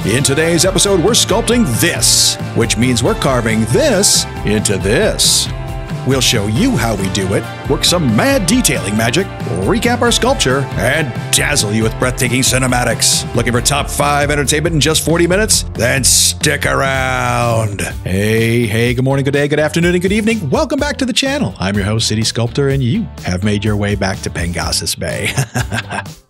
In today's episode, we're sculpting this, which means we're carving this into this. We'll show you how we do it, work some mad detailing magic, recap our sculpture, and dazzle you with breathtaking cinematics. Looking for top 5 entertainment in just 40 minutes? Then stick around. Hey, good morning, good day, good afternoon, and good evening. Welcome back to the channel. I'm your host, City Sculptor, and you have made your way back to Pengasas Bay.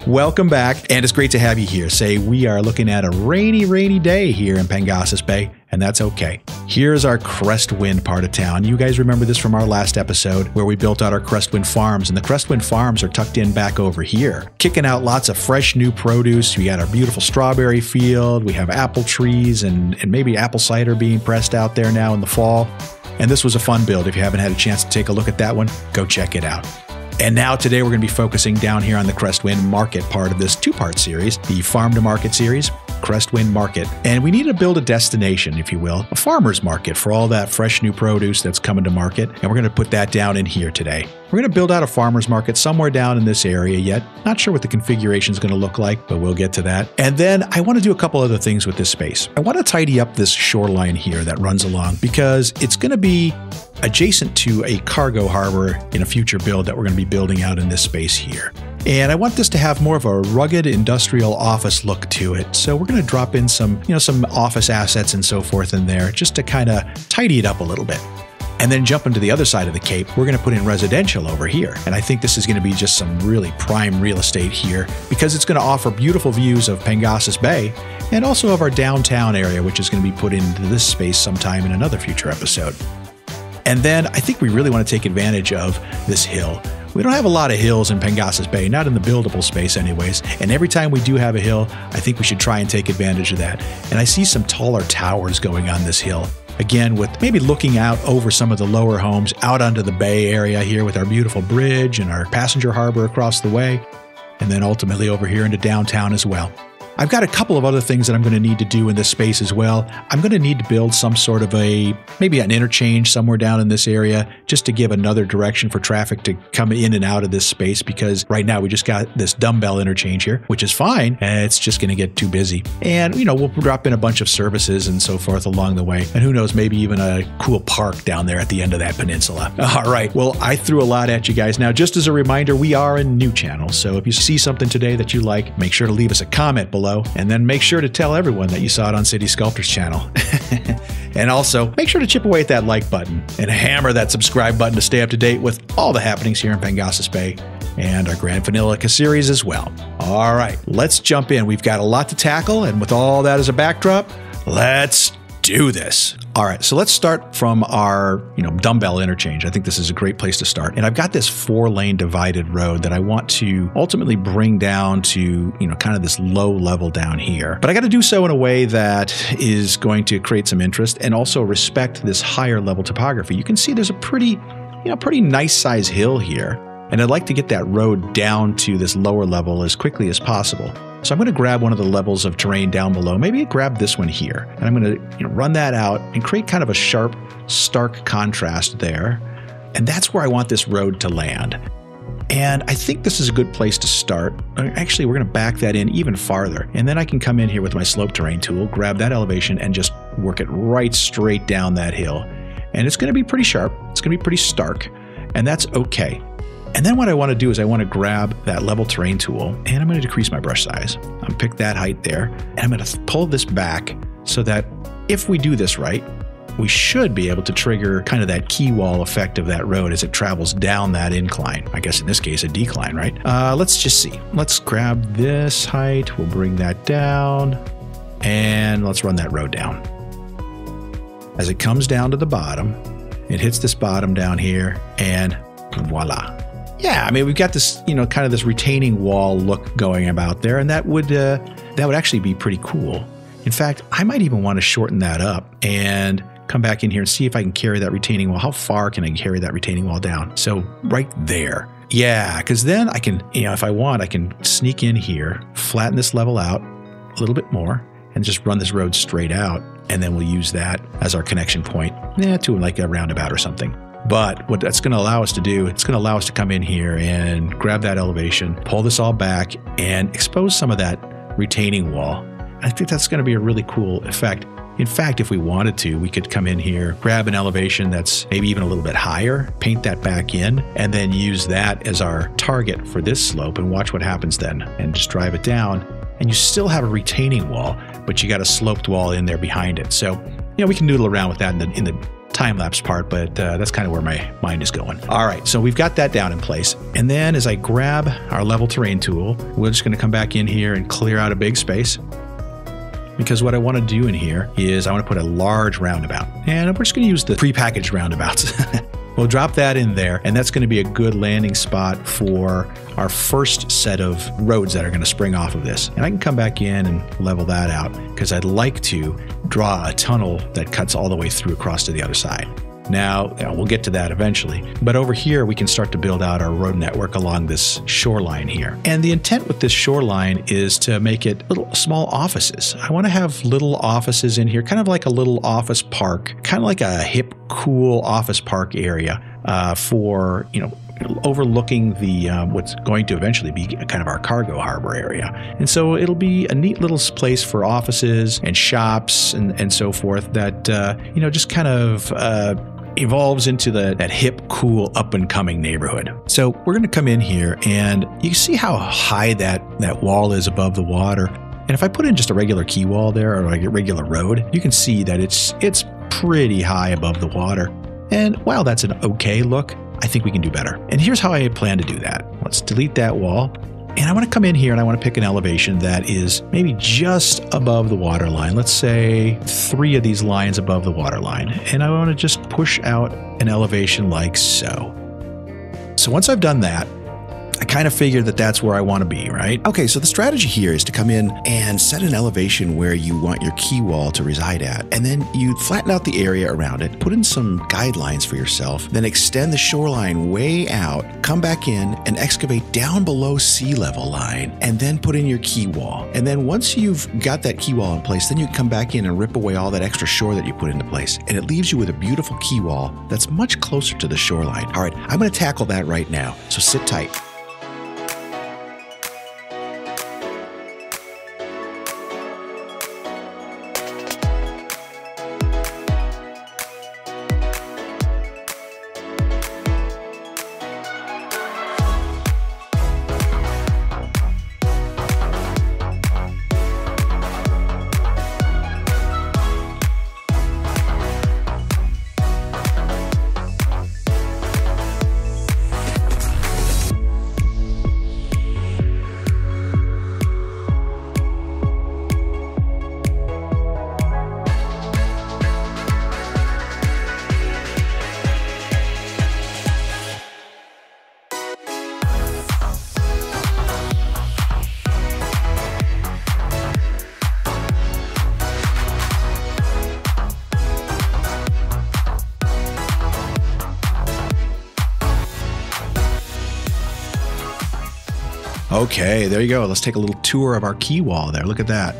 Welcome back, and it's great to have you here. Say, we are looking at a rainy day here in Pengasas Bay, and that's okay. Here's our Crestwind part of town. You guys remember this from our last episode where we built out our Crestwind farms, and the Crestwind farms are tucked in back over here, kicking out lots of fresh new produce. We got our beautiful strawberry field. We have apple trees and maybe apple cider being pressed out there now in the fall. And this was a fun build. If you haven't had a chance to take a look at that one, go check it out. And now today we're going to be focusing down here on the Crestwind Market part of this 2-part series, the Farm to Market series, Crestwind Market. And we need to build a destination, if you will, a farmer's market for all that fresh new produce that's coming to market. And we're going to put that down in here today. We're going to build out a farmer's market somewhere down in this area yet. Not sure what the configuration is going to look like, but we'll get to that. And then I want to do a couple other things with this space. I want to tidy up this shoreline here that runs along because it's going to be adjacent to a cargo harbor in a future build that we're going to be building out in this space here. And I want this to have more of a rugged industrial office look to it. So we're going to drop in some office assets and so forth in there just to kind of tidy it up a little bit. And then jumping to the other side of the Cape, we're going to put in residential over here. And I think this is going to be just some really prime real estate here because it's going to offer beautiful views of Pengasas Bay and also of our downtown area, which is going to be put into this space sometime in another future episode. And then I think we really want to take advantage of this hill. We don't have a lot of hills in Pengasas Bay, not in the buildable space anyways. And every time we do have a hill, I think we should try and take advantage of that. And I see some taller towers going on this hill. Again, with maybe looking out over some of the lower homes out onto the bay area here with our beautiful bridge and our passenger harbor across the way. And then ultimately over here into downtown as well. I've got a couple of other things that I'm going to need to do in this space as well. I'm going to need to build some sort of maybe an interchange somewhere down in this area just to give another direction for traffic to come in and out of this space because right now we just got this dumbbell interchange here, which is fine. And it's just going to get too busy. And, we'll drop in a bunch of services and so forth along the way. And who knows, maybe even a cool park down there at the end of that peninsula. All right. Well, I threw a lot at you guys. Now, just as a reminder, we are a new channel. So if you see something today that you like, make sure to leave us a comment below. And then make sure to tell everyone that you saw it on City Sculptor's channel. And also, make sure to chip away at that like button and hammer that subscribe button to stay up to date with all the happenings here in Pengasas Bay and our Grand Finalica series as well. All right, let's jump in. We've got a lot to tackle, and with all that as a backdrop, let's do this. All right, so let's start from our, dumbbell interchange. I think this is a great place to start. And I've got this 4-lane divided road that I want to ultimately bring down to, kind of this low level down here. But I got to do so in a way that is going to create some interest and also respect this higher level topography. You can see there's a pretty nice size hill here. And I'd like to get that road down to this lower level as quickly as possible. So I'm going to grab one of the levels of terrain down below. Maybe grab this one here. And I'm going to run that out and create kind of a sharp, stark contrast there. And that's where I want this road to land. And I think this is a good place to start. Actually, we're going to back that in even farther. And then I can come in here with my slope terrain tool, grab that elevation, and just work it right straight down that hill. And it's going to be pretty sharp. It's going to be pretty stark. And that's okay. And then what I want to do is I want to grab that level terrain tool and I'm going to decrease my brush size. I'm pick that height there and I'm going to pull this back so that if we do this right, we should be able to trigger kind of that key wall effect of that road as it travels down that incline. I guess in this case, a decline, right? Let's just see. Let's grab this height. We'll bring that down and let's run that road down. As it comes down to the bottom, it hits this bottom down here and voila. Yeah, I mean, we've got this, kind of this retaining wall look going about there, and that would actually be pretty cool. In fact, I might even want to shorten that up and come back in here and see if I can carry that retaining wall. How far can I carry that retaining wall down? So right there. Yeah, because then I can, if I want, I can sneak in here, flatten this level out a little bit more, and just run this road straight out. And then we'll use that as our connection point to like a roundabout or something. But what that's going to allow us to do, it's going to allow us to come in here and grab that elevation, pull this all back, and expose some of that retaining wall. I think that's going to be a really cool effect. In fact, if we wanted to, we could come in here, grab an elevation that's maybe even a little bit higher, paint that back in, and then use that as our target for this slope and watch what happens then, and just drive it down. And you still have a retaining wall, but you got a sloped wall in there behind it. So, we can noodle around with that in the time-lapse part, but that's kind of where my mind is going. All right, so we've got that down in place. And then as I grab our level terrain tool, we're just going to come back in here and clear out a big space. Because what I want to do in here is I want to put a large roundabout. And we're just going to use the prepackaged roundabouts. We'll drop that in there, and that's going to be a good landing spot for our first set of roads that are going to spring off of this. And I can come back in and level that out because I'd like to draw a tunnel that cuts all the way through across to the other side. Now, we'll get to that eventually, but over here we can start to build out our road network along this shoreline here. And the intent with this shoreline is to make it little small offices. I want to have little offices in here, kind of like a little office park, kind of like a hip, cool office park area for, overlooking the what's going to eventually be kind of our cargo harbor area. And so it'll be a neat little place for offices and shops and so forth that, just kind of evolves into that hip, cool, up-and-coming neighborhood. So we're going to come in here, and you can see how high that wall is above the water. And if I put in just a regular quay wall there, or like a regular road, you can see that it's pretty high above the water. And while that's an okay look, I think we can do better. And here's how I plan to do that. Let's delete that wall. And I want to come in here and I want to pick an elevation that is maybe just above the water line. Let's say 3 of these lines above the water line. And I want to just push out an elevation like so. So once I've done that, I kind of figured that that's where I want to be, right? Okay, so the strategy here is to come in and set an elevation where you want your quay wall to reside at, and then you flatten out the area around it, put in some guidelines for yourself, then extend the shoreline way out, come back in and excavate down below sea level line, and then put in your quay wall. And then once you've got that quay wall in place, then you come back in and rip away all that extra shore that you put into place, and it leaves you with a beautiful quay wall that's much closer to the shoreline. All right, I'm going to tackle that right now, so sit tight. Okay, there you go. Let's take a little tour of our quay wall there. Look at that.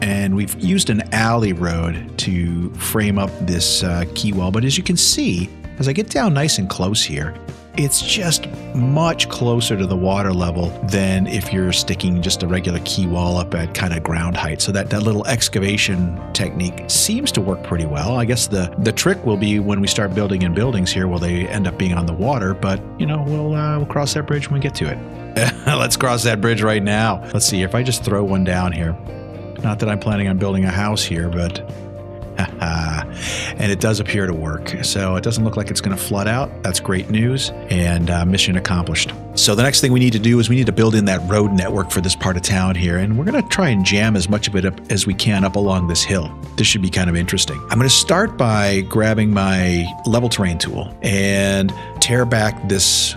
And we've used an alley road to frame up this quay wall. But as you can see, as I get down nice and close here, it's just much closer to the water level than if you're sticking just a regular quay wall up at kind of ground height. So that little excavation technique seems to work pretty well. I guess the trick will be when we start building in buildings here, will they end up being on the water? But, we'll cross that bridge when we get to it. Let's cross that bridge right now. Let's see, if I just throw one down here. Not that I'm planning on building a house here, but and it does appear to work. So it doesn't look like it's going to flood out. That's great news, and mission accomplished. So the next thing we need to do is we need to build in that road network for this part of town here, and we're going to try and jam as much of it up as we can up along this hill. This should be kind of interesting. I'm going to start by grabbing my level terrain tool and tear back this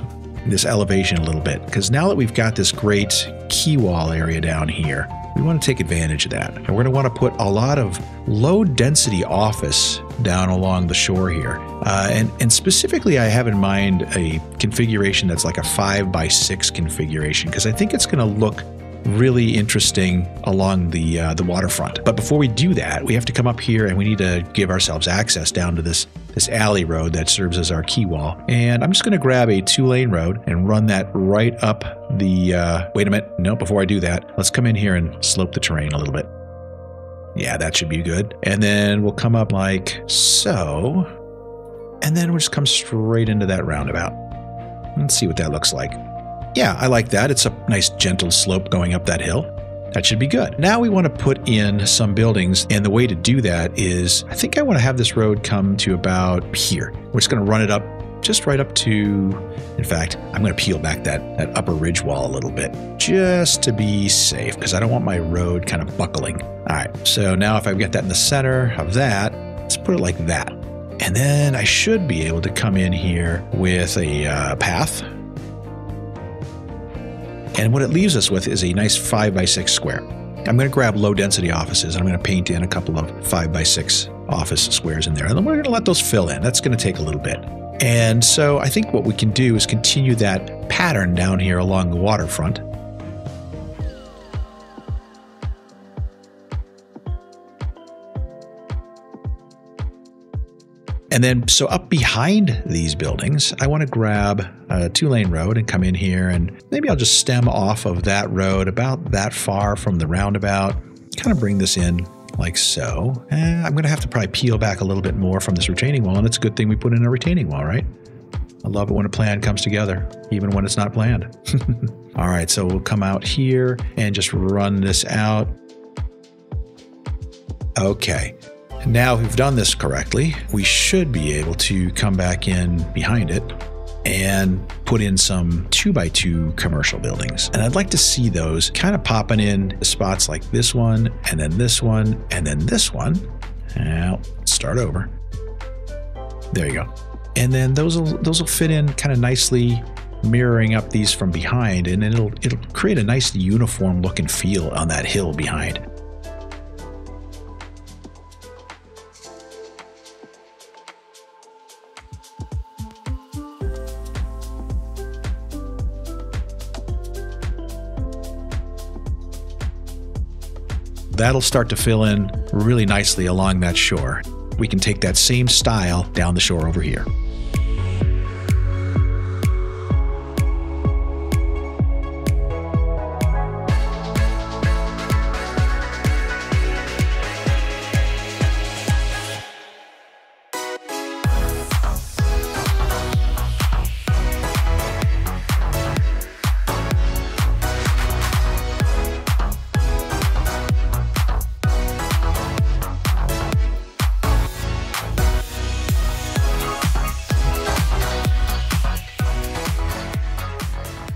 elevation a little bit, because now that we've got this great quay wall area down here, we want to take advantage of that. And we're going to want to put a lot of low density office down along the shore here. And specifically, I have in mind a configuration that's like a 5x6 configuration, because I think it's going to look really interesting along the waterfront. But before we do that, we have to come up here and we need to give ourselves access down to this alley road that serves as our key wall. And I'm just going to grab a 2-lane road and run that right up the, wait a minute, no, before I do that, let's come in here and slope the terrain a little bit. Yeah, that should be good. And then we'll come up like so, and then we'll just come straight into that roundabout. Let's see what that looks like. Yeah, I like that. It's a nice gentle slope going up that hill. That should be good. Now we want to put in some buildings, and the way to do that is, I think I want to have this road come to about here. We're just going to run it up, just right up to, in fact, I'm going to peel back that upper ridge wall a little bit, just to be safe, because I don't want my road kind of buckling. All right, so now if I've got that in the center of that, let's put it like that. And then I should be able to come in here with a path. And what it leaves us with is a nice 5x6 square. I'm going to grab low density offices and I'm going to paint in a couple of 5x6 office squares in there. And then we're going to let those fill in. That's going to take a little bit. And so I think what we can do is continue that pattern down here along the waterfront. And then, so up behind these buildings, I want to grab a 2-lane road and come in here, and maybe I'll just stem off of that road about that far from the roundabout, kind of bring this in like so. And I'm going to have to probably peel back a little bit more from this retaining wall, and it's a good thing we put in a retaining wall, right? I love it when a plan comes together, even when it's not planned. All right, so we'll come out here and just run this out. Okay. Now, if we've done this correctly, we should be able to come back in behind it and put in some 2x2 commercial buildings. And I'd like to see those kind of popping in spots like this one, and then this one, and then this one. Now, let's start over. There you go. And then those will fit in kind of nicely, mirroring up these from behind, and then it'll create a nice uniform look and feel on that hill behind. That'll start to fill in really nicely along that shore. We can take that same style down the shore over here.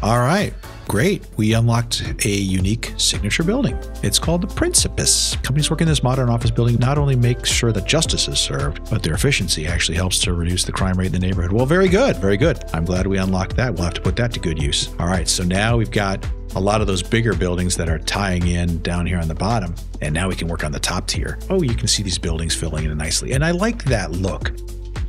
All right, great. We unlocked a unique signature building. It's called the Principus. Companies working in this modern office building not only make sure that justice is served, but their efficiency actually helps to reduce the crime rate in the neighborhood. Well, very good, very good. I'm glad we unlocked that. We'll have to put that to good use. All right, so now we've got a lot of those bigger buildings that are tying in down here on the bottom, and now we can work on the top tier. Oh, you can see these buildings filling in nicely, and I like that look.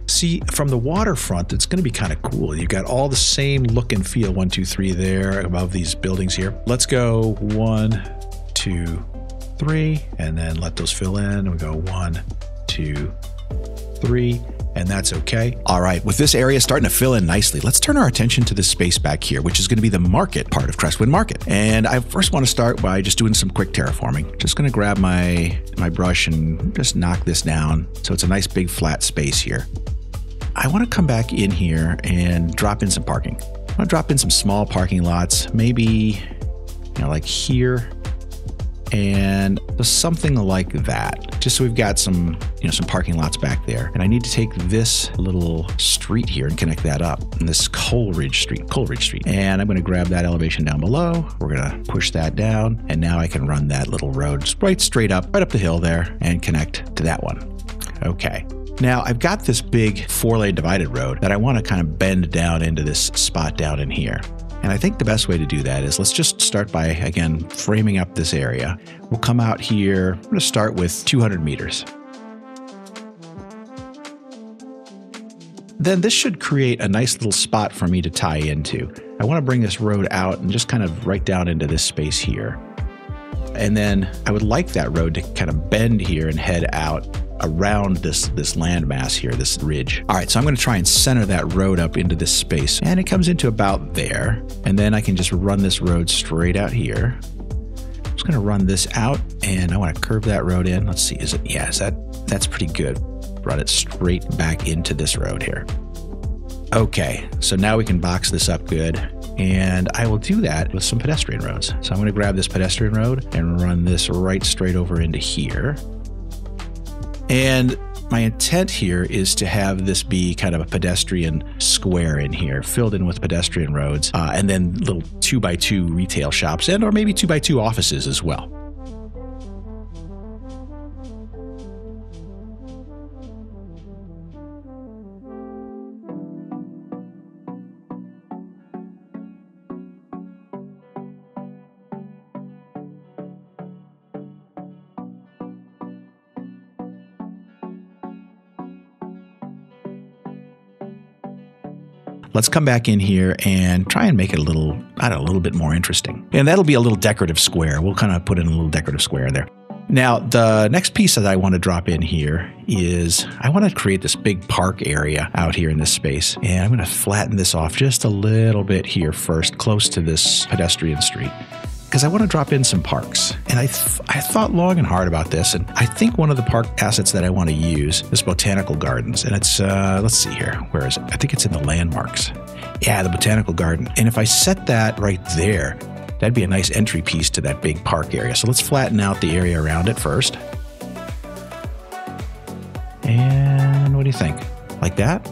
See, from the waterfront, it's going to be kind of cool. You've got all the same look and feel, 1, 2, 3 there above these buildings here. Let's go 1, 2, 3, and then let those fill in. We go 1, 2, 3, and that's okay. All right, with this area starting to fill in nicely, let's turn our attention to this space back here, which is going to be the market part of Crestwind Market. And I first want to start by just doing some quick terraforming. Just going to grab my brush and just knock this down so it's a nice big flat space here. I want to come back in here and drop in some parking. I want to drop in some small parking lots, maybe, like here, and something like that, just so we've got some, some parking lots back there. And I need to take this little street here and connect that up, and this Coleridge Street. And I'm going to grab that elevation down below. We're going to push that down, and now I can run that little road right straight up, right up the hill there, and connect to that one. Okay. Now, I've got this big 4-lane divided road that I want to kind of bend down into this spot down in here. And I think the best way to do that is let's just start by, again, framing up this area. We'll come out here. I'm going to start with 200 meters. then this should create a nice little spot for me to tie into. I want to bring this road out and just kind of right down into this space here. And then I would like that road to kind of bend here and head out around this landmass here, this ridge. All right, so I'm going to try and center that road up into this space, and it comes into about there. And then I can just run this road straight out here. I'm just going to run this out, and I want to curve that road in. Let's see, that's pretty good. Run it straight back into this road here. Okay, so now we can box this up good, and I will do that with some pedestrian roads. So I'm going to grab this pedestrian road and run this right straight over into here. And my intent here is to have this be kind of a pedestrian square in here, filled in with pedestrian roads, and then little 2x2 retail shops, and or maybe 2x2 offices as well. Let's come back in here and try and make it a little bit more interesting. And that'll be a little decorative square. We'll kind of put in a little decorative square there. Now, the next piece that I want to drop in here is I want to create this big park area out here in this space. And I'm going to flatten this off just a little bit here first, close to this pedestrian street, because I want to drop in some parks. And I thought long and hard about this, and I think one of the park assets that I want to use is botanical gardens. And it's, let's see here, where is it? I think it's in the landmarks. Yeah, the botanical garden. And if I set that right there, that'd be a nice entry piece to that big park area. So let's flatten out the area around it first. And what do you think? Like that?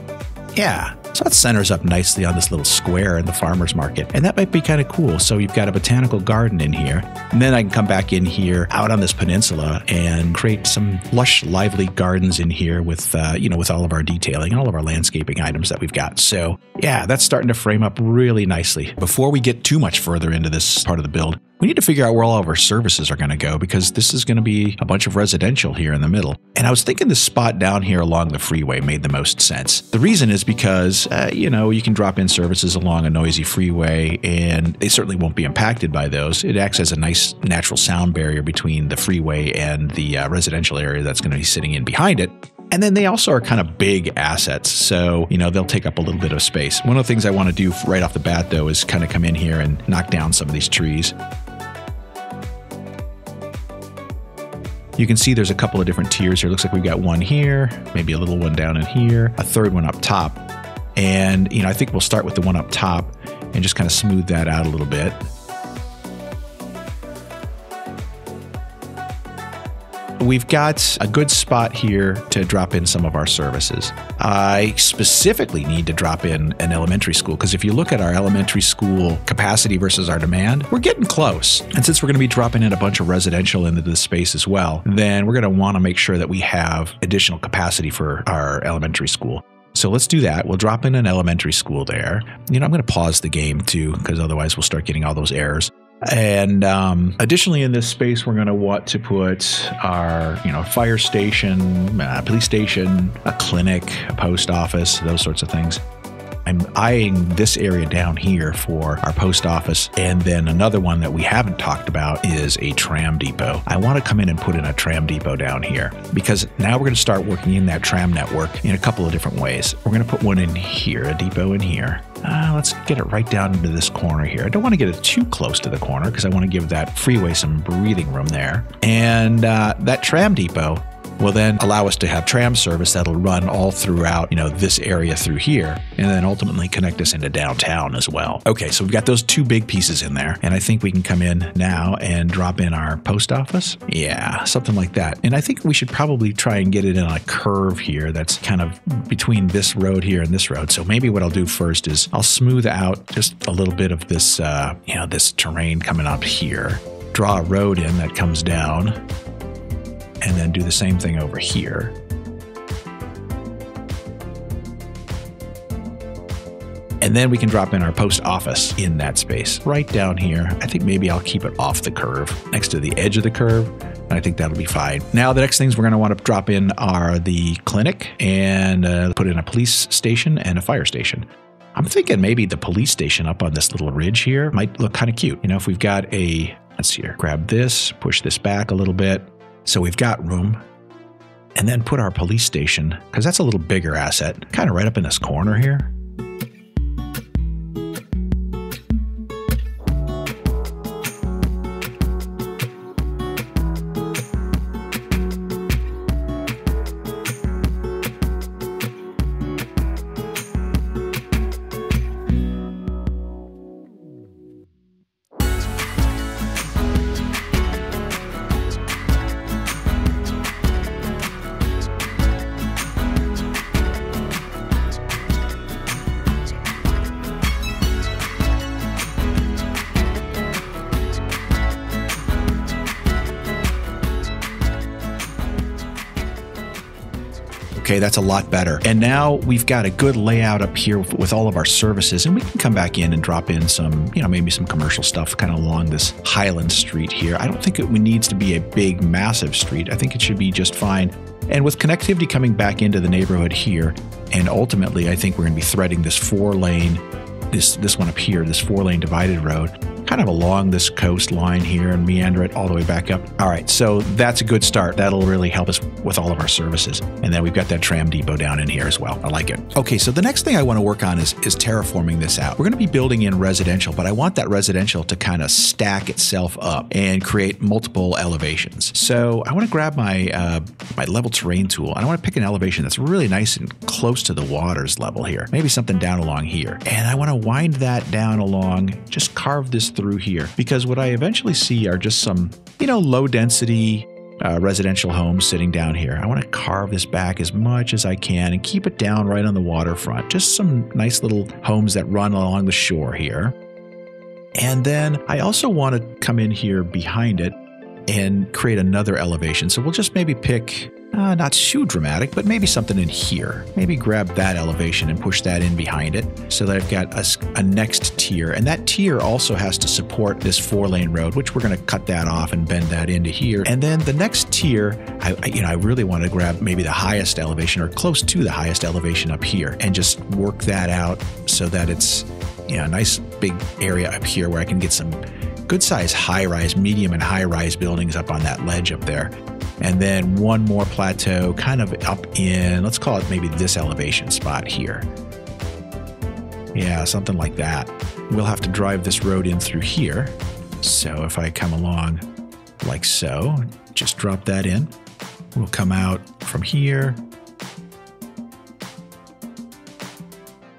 Yeah. So that centers up nicely on this little square in the farmer's market. And that might be kind of cool. So you've got a botanical garden in here. And then I can come back in here out on this peninsula and create some lush, lively gardens in here with, with all of our detailing and all of our landscaping items that we've got. So yeah, that's starting to frame up really nicely. Before we get too much further into this part of the build, we need to figure out where all of our services are going to go, because this is going to be a bunch of residential here in the middle. And I was thinking this spot down here along the freeway made the most sense. The reason is because, you can drop in services along a noisy freeway and they certainly won't be impacted by those. It acts as a nice natural sound barrier between the freeway and the residential area that's going to be sitting in behind it. And then they also are kind of big assets, so, they'll take up a little bit of space. One of the things I want to do right off the bat, though, is kind of come in here and knock down some of these trees. You can see there's a couple of different tiers here. Looks like we've got one here, maybe a little one down in here, a third one up top. And, I think we'll start with the one up top and just kind of smooth that out a little bit. We've got a good spot here to drop in some of our services. I specifically need to drop in an elementary school, because if you look at our elementary school capacity versus our demand, we're getting close. And since we're going to be dropping in a bunch of residential into this space as well, then we're going to want to make sure that we have additional capacity for our elementary school. So let's do that. We'll drop in an elementary school there. I'm going to pause the game too, because otherwise we'll start getting all those errors. And additionally, in this space, we're going to want to put our, fire station, police station, a clinic, a post office, those sorts of things. I'm eyeing this area down here for our post office. And then another one that we haven't talked about is a tram depot. I want to come in and put in a tram depot down here, because now we're going to start working in that tram network in a couple of different ways. We're going to put one in here, a depot in here. Let's get it right down into this corner here. I don't want to get it too close to the corner, because I want to give that freeway some breathing room there. And that tram depot will then allow us to have tram service that'll run all throughout, this area through here, and then ultimately connect us into downtown as well. Okay, so we've got those two big pieces in there, and I think we can come in now and drop in our post office. Yeah, something like that. And I think we should probably try and get it in a curve here that's kind of between this road here and this road. So maybe what I'll do first is I'll smooth out just a little bit of this, this terrain coming up here. Draw a road in that comes down, and then do the same thing over here. And And then we can drop in our post office in that space right down here. I think maybe I'll keep it off the curve, next to the edge of the curve. And I think that'll be fine. Now, the next things we're going to want to drop in are the clinic and put in a police station and a fire station. I'm thinking maybe the police station up on this little ridge here might look kind of cute. You know, if we've got let's see here, grab this, push this back a little bit. So we've got room. And then put our police station, because that's a little bigger asset, kind of right up in this corner here. Okay, that's a lot better. And now we've got a good layout up here with all of our services, and we can come back in and drop in some, maybe some commercial stuff kind of along this Highland Street here. I don't think it needs to be a big, massive street. I think it should be just fine. And with connectivity coming back into the neighborhood here, and ultimately I think we're going to be threading this 4-lane, this one up here, this 4-lane divided road, kind of along this coastline here and meander it all the way back up. All right, so that's a good start. That'll really help us with all of our services. And then we've got that tram depot down in here as well. I like it. Okay, so the next thing I want to work on is terraforming this out. We're going to be building in residential, but I want that residential to kind of stack itself up and create multiple elevations. So I want to grab my my level terrain tool, and I want to pick an elevation that's really nice and close to the water's level here. Maybe something down along here. And I want to wind that down along, just carve this through here, because what I eventually see are just some, low density residential homes sitting down here. I want to carve this back as much as I can and keep it down right on the waterfront. Just some nice little homes that run along the shore here. And then I also want to come in here behind it and create another elevation. So we'll just maybe pick, not too dramatic, but maybe something in here. Maybe grab that elevation and push that in behind it so that I've got a next tier. And that tier also has to support this 4-lane road, which we're going to cut that off and bend that into here. And then the next tier, I really want to grab maybe the highest elevation or close to the highest elevation up here and just work that out so that it's, a nice big area up here where I can get some good size high-rise, medium and high-rise buildings up on that ledge up there. And then one more plateau kind of up in, let's call it maybe this elevation spot here. Yeah, something like that. We'll have to drive this road in through here. So if I come along like so, just drop that in. We'll come out from here.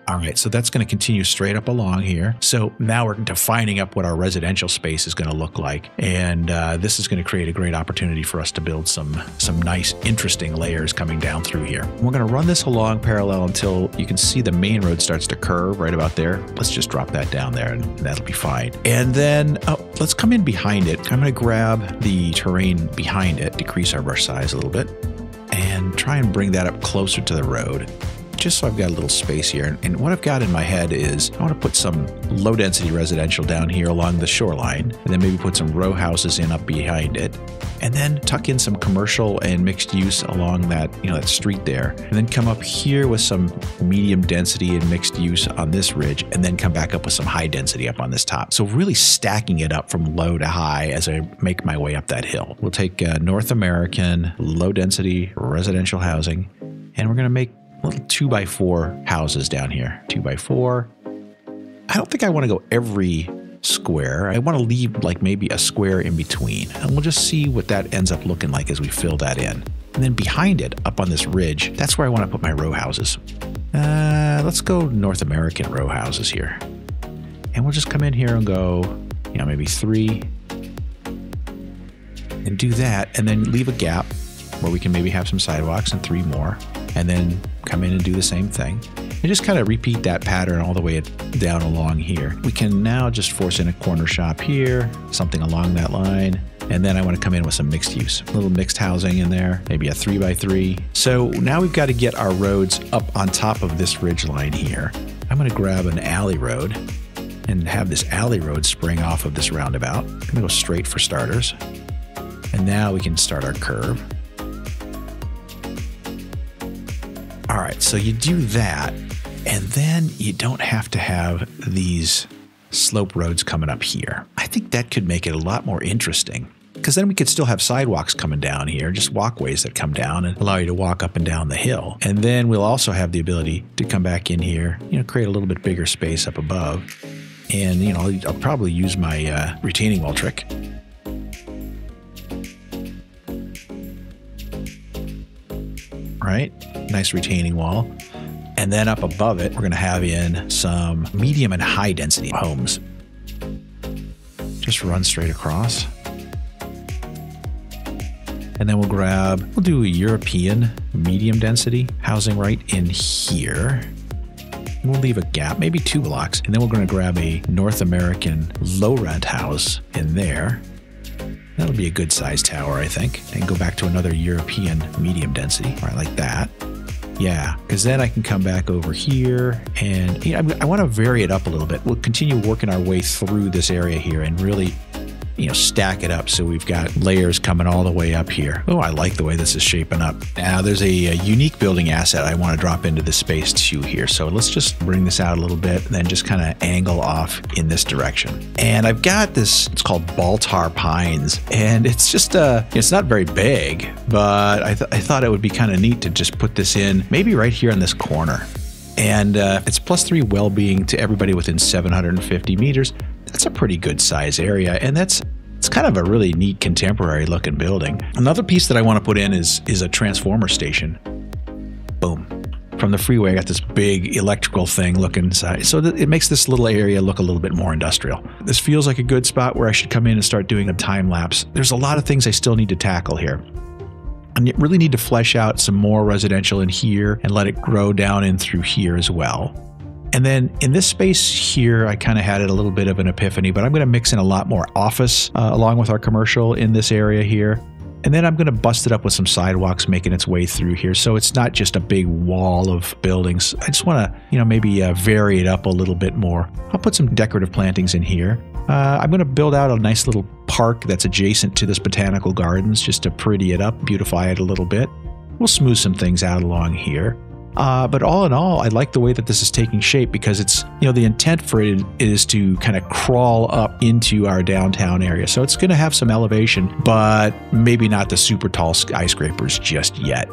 All right, so that's going to continue straight up along here. So now we're defining up what our residential space is going to look like. And this is going to create a great opportunity for us to build some nice, interesting layers coming down through here. We're going to run this along parallel until you can see the main road starts to curve right about there. Let's just drop that down there and that'll be fine. And then let's come in behind it. I'm going to grab the terrain behind it, decrease our brush size a little bit, and try and bring that up closer to the road, just so I've got a little space here. And what I've got in my head is I want to put some low density residential down here along the shoreline, and then maybe put some row houses in up behind it, and then tuck in some commercial and mixed use along that, that street there, and then come up here with some medium density and mixed use on this ridge, and then come back up with some high density up on this top. So really stacking it up from low to high as I make my way up that hill. We'll take North American low density residential housing, and we're going to make little 2x4 houses down here. 2x4. I don't think I want to go every square. I want to leave like maybe a square in between. And we'll just see what that ends up looking like as we fill that in. And then behind it, up on this ridge, that's where I want to put my row houses. Let's go North American row houses here. And we'll just come in here and go, maybe 3. And do that, and then leave a gap where we can maybe have some sidewalks and 3 more. And then come in and do the same thing. And just kind of repeat that pattern all the way down along here. We can now just force in a corner shop here, something along that line. And then I want to come in with some mixed use, a little mixed housing in there, maybe a 3x3. So now we've got to get our roads up on top of this ridge line here. I'm going to grab an alley road and have this alley road spring off of this roundabout. I'm going to go straight for starters. And now we can start our curve. All right, so you do that, and then you don't have to have these slope roads coming up here. I think that could make it a lot more interesting, because then we could still have sidewalks coming down here, just walkways that come down and allow you to walk up and down the hill. And then we'll also have the ability to come back in here, create a little bit bigger space up above. And, I'll probably use my retaining wall trick. Right? Nice retaining wall. And then up above it, we're going to have in some medium and high density homes. Just run straight across. And then we'll do a European medium density housing right in here. We'll leave a gap, maybe 2 blocks. And then we're going to grab a North American low rent house in there. That'll be a good sized tower, I think. And go back to another European medium density, right, like that. Yeah, because then I can come back over here and I want to vary it up a little bit. We'll continue working our way through this area here and really, stack it up so we've got layers coming all the way up here. Oh, I like the way this is shaping up. Now, there's a unique building asset I want to drop into this space too here. So let's just bring this out a little bit and then just kind of angle off in this direction. And I've got this, it's called Baltar Pines. And it's just, it's not very big, but I thought it would be kind of neat to just put this in maybe right here in this corner. And it's +3 well-being to everybody within 750 meters. That's a pretty good size area, and it's kind of a really neat contemporary looking building. Another piece that I want to put in is a transformer station. Boom. From the freeway, I got this big electrical thing looking inside. So it makes this little area look a little bit more industrial. This feels like a good spot where I should come in and start doing a time lapse. There's a lot of things I still need to tackle here. And you really need to flesh out some more residential in here and let it grow down in through here as well. And then in this space here, I kind of had a little bit of an epiphany, but I'm going to mix in a lot more office along with our commercial in this area here. And then I'm going to bust it up with some sidewalks making its way through here. So it's not just a big wall of buildings. I just want to, maybe vary it up a little bit more. I'll put some decorative plantings in here. I'm going to build out a nice little park that's adjacent to this botanical gardens just to pretty it up, beautify it a little bit. We'll smooth some things out along here. But all in all, I like the way that this is taking shape because it's, the intent for it is to kind of crawl up into our downtown area. So it's going to have some elevation, but maybe not the super tall skyscrapers just yet.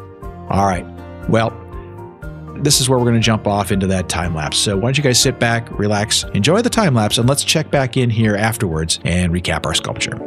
All right. Well, this is where we're going to jump off into that time lapse. So why don't you guys sit back, relax, enjoy the time lapse, and let's check back in here afterwards and recap our sculpture.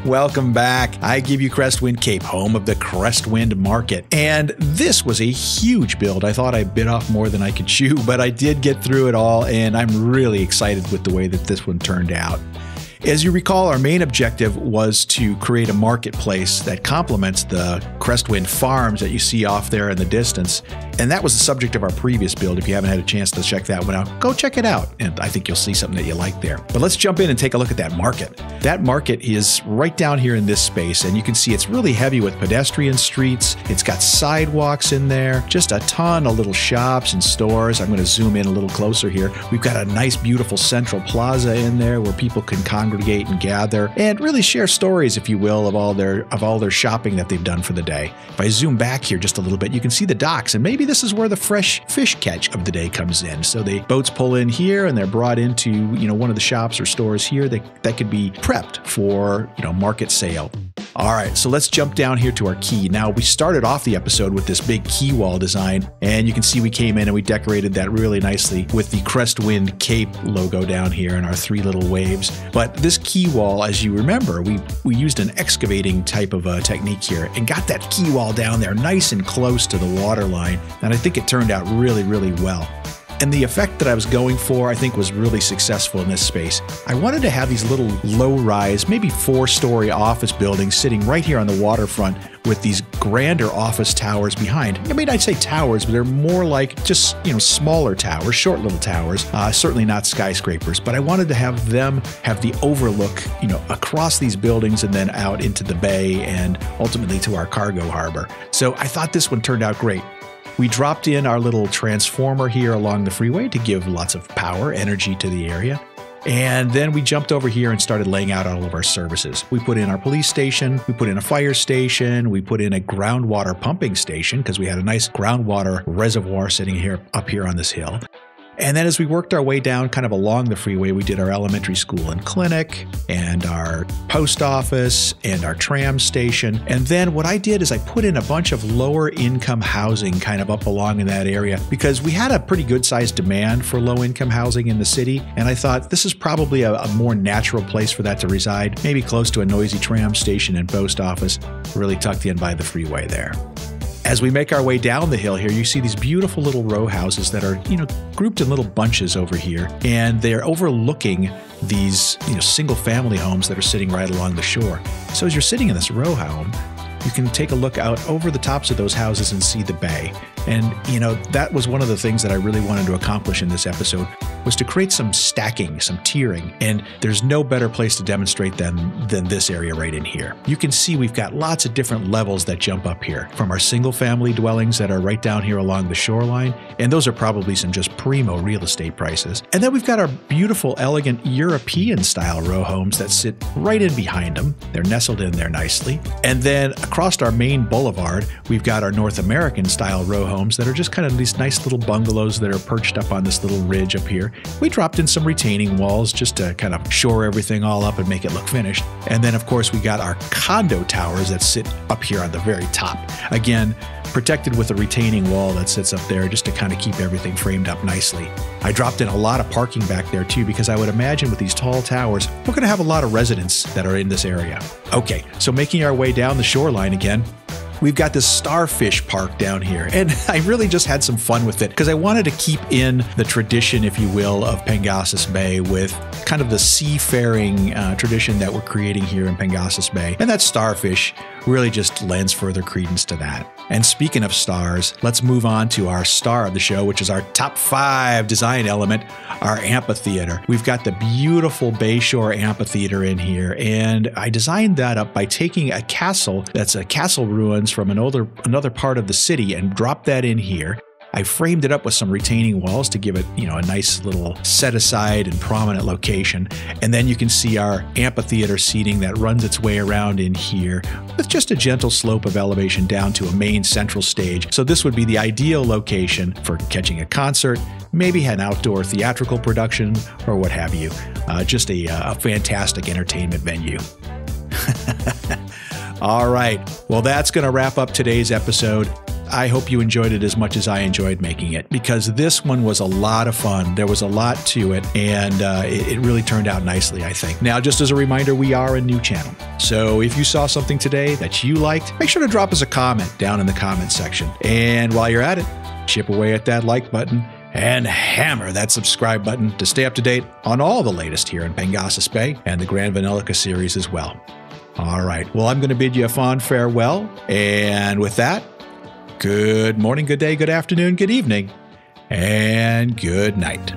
Welcome back. I give you Crestwind Cape, home of the Crestwind Market. And this was a huge build. I thought I bit off more than I could chew, but I did get through it all, and I'm really excited with the way that this one turned out. As you recall, our main objective was to create a marketplace that complements the Crestwind farms that you see off there in the distance. And that was the subject of our previous build. If you haven't had a chance to check that one out, go check it out. And I think you'll see something that you like there. But let's jump in and take a look at that market. That market is right down here in this space. And you can see it's really heavy with pedestrian streets. It's got sidewalks in there, just a ton of little shops and stores. I'm going to zoom in a little closer here. We've got a nice, beautiful central plaza in there where people can congregate and gather and really share stories, if you will, of all their shopping that they've done for the day. If I zoom back here just a little bit, you can see the docks, and maybe this is where the fresh fish catch of the day comes in. So the boats pull in here and they're brought into, one of the shops or stores here that could be prepped for, market sale. All right, so let's jump down here to our quay. Now, we started off the episode with this big quay wall design, and you can see we came in and we decorated that really nicely with the Crestwind Cape logo down here and our 3 little waves. But this quay wall, as you remember, we used an excavating type of technique here and got that quay wall down there nice and close to the water line, and I think it turned out really, really well. And the effect that I was going for, I think, was really successful in this space. I wanted to have these little low-rise, maybe 4-story office buildings sitting right here on the waterfront with these grander office towers behind. I mean, I'd say towers, but they're more like just, smaller towers, short little towers, certainly not skyscrapers. But I wanted to have them have the overlook, across these buildings and then out into the bay and ultimately to our cargo harbor. So I thought this one turned out great. We dropped in our little transformer here along the freeway to give lots of power, energy to the area. And then we jumped over here and started laying out all of our services. We put in our police station, we put in a fire station, we put in a groundwater pumping station because we had a nice groundwater reservoir sitting up here on this hill. And then as we worked our way down kind of along the freeway, we did our elementary school and clinic and our post office and our tram station. And then what I did is I put in a bunch of lower income housing kind of up along in that area because we had a pretty good sized demand for low income housing in the city. And I thought this is probably a more natural place for that to reside, maybe close to a noisy tram station and post office, really tucked in by the freeway there. As we make our way down the hill here, you see these beautiful little row houses that are, grouped in little bunches over here, and they're overlooking these, single family homes that are sitting right along the shore. So as you're sitting in this row home, you can take a look out over the tops of those houses and see the bay. And, that was one of the things that I really wanted to accomplish in this episode, was to create some stacking, some tiering. And there's no better place to demonstrate than this area right in here. You can see we've got lots of different levels that jump up here, from our single family dwellings that are right down here along the shoreline. And those are probably some just primo real estate prices. And then we've got our beautiful, elegant European style row homes that sit right in behind them. They're nestled in there nicely. And then across our main boulevard, we've got our North American style row homes that are just kind of these nice little bungalows that are perched up on this little ridge up here. We dropped in some retaining walls just to kind of shore everything all up and make it look finished. And then, of course, we got our condo towers that sit up here on the very top. Again, protected with a retaining wall that sits up there just to kind of keep everything framed up nicely. I dropped in a lot of parking back there too, because I would imagine with these tall towers, we're going to have a lot of residents that are in this area. Okay, so making our way down the shoreline again, we've got this starfish park down here, and I really just had some fun with it because I wanted to keep in the tradition, if you will, of Pengasas Bay with kind of the seafaring tradition that we're creating here in Pengasas Bay. And that starfish really just lends further credence to that. And speaking of stars, let's move on to our star of the show, which is our top 5 design element, our amphitheater. We've got the beautiful Bayshore amphitheater in here, and I designed that up by taking a castle that's a castle ruins from another part of the city and dropped that in here. I framed it up with some retaining walls to give it, a nice little set aside and prominent location. And then you can see our amphitheater seating that runs its way around in here with just a gentle slope of elevation down to a main central stage. So this would be the ideal location for catching a concert, maybe an outdoor theatrical production, or what have you. Just a fantastic entertainment venue. All right. Well, that's going to wrap up today's episode. I hope you enjoyed it as much as I enjoyed making it, because this one was a lot of fun. There was a lot to it, and it really turned out nicely, I think. Now, just as a reminder, we are a new channel. So if you saw something today that you liked, make sure to drop us a comment down in the comment section. And while you're at it, chip away at that like button and hammer that subscribe button to stay up to date on all the latest here in Pengasas Bay and the Grand Vanillica series as well. All right. Well, I'm going to bid you a fond farewell. And with that, good morning, good day, good afternoon, good evening, and good night.